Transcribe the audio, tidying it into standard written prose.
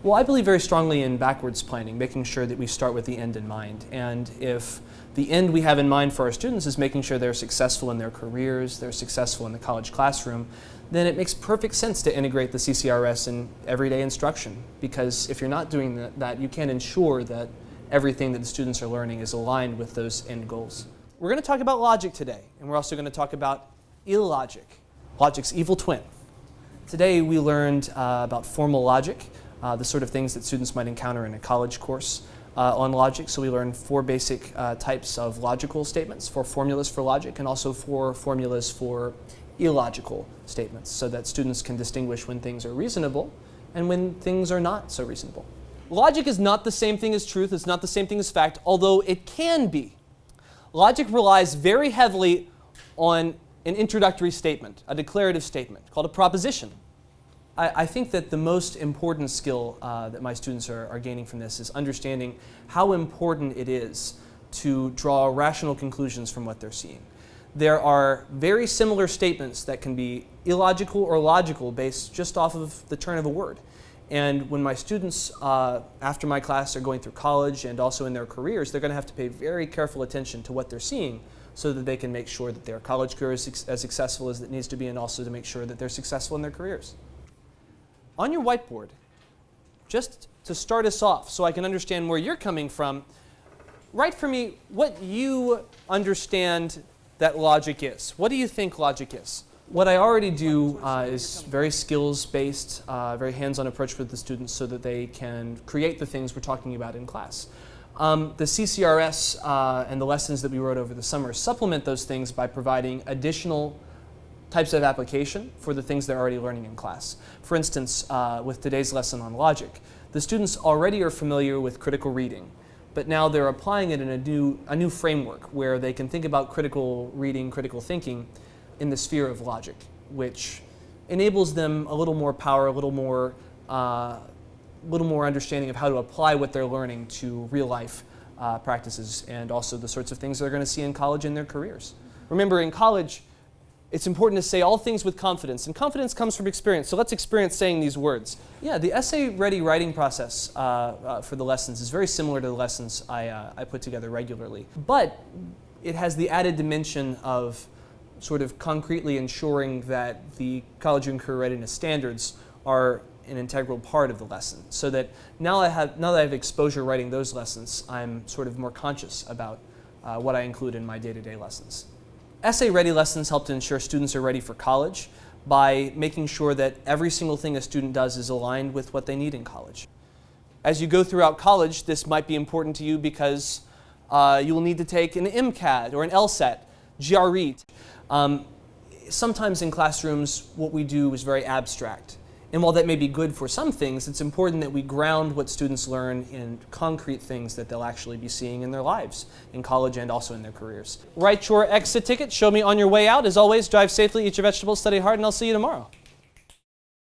Well, I believe very strongly in backwards planning, making sure that we start with the end in mind. And if the end we have in mind for our students is making sure they're successful in their careers, they're successful in the college classroom, then it makes perfect sense to integrate the CCRS in everyday instruction. Because if you're not doing that, you can't ensure that everything that the students are learning is aligned with those end goals. We're going to talk about logic today, and we're also going to talk about illogic, logic's evil twin. Today we learned about formal logic, the sort of things that students might encounter in a college course on logic. So we learned 4 basic types of logical statements, 4 formulas for logic, and also 4 formulas for illogical statements, so that students can distinguish when things are reasonable and when things are not so reasonable. Logic is not the same thing as truth, it's not the same thing as fact, although it can be. Logic relies very heavily on an introductory statement, a declarative statement, called a proposition. I think that the most important skill that my students are gaining from this is understanding how important it is to draw rational conclusions from what they're seeing. There are very similar statements that can be illogical or logical based just off of the turn of a word. And when my students, after my class, are going through college and also in their careers, they're going to have to pay very careful attention to what they're seeing so that they can make sure that their college career is as successful as it needs to be, and also to make sure that they're successful in their careers. On your whiteboard, just to start us off so I can understand where you're coming from, write for me what you understand that logic is. What do you think logic is? What I already do is very skills-based, very hands-on approach with the students so that they can create the things we're talking about in class. The CCRS and the lessons that we wrote over the summer supplement those things by providing additional types of application for the things they're already learning in class. For instance, with today's lesson on logic, the students already are familiar with critical reading, but now they're applying it in a new framework where they can think about critical reading, critical thinking in the sphere of logic, which enables them a little more power, a little more understanding of how to apply what they're learning to real life practices and also the sorts of things they're going to see in college in their careers. Remember, in college, it's important to say all things with confidence, and confidence comes from experience. So let's experience saying these words. Yeah, the essay-ready writing process for the lessons is very similar to the lessons I put together regularly. But it has the added dimension of sort of concretely ensuring that the college and career readiness standards are an integral part of the lesson. So that now that I have exposure writing those lessons, I'm sort of more conscious about what I include in my day-to-day lessons. Essay-ready lessons help to ensure students are ready for college by making sure that every single thing a student does is aligned with what they need in college. As you go throughout college, this might be important to you because you will need to take an MCAT or an LSAT, GRE. Sometimes in classrooms, what we do is very abstract. And while that may be good for some things, it's important that we ground what students learn in concrete things that they'll actually be seeing in their lives, in college and also in their careers. Write your exit ticket, show me on your way out. As always, drive safely, eat your vegetables, study hard, and I'll see you tomorrow.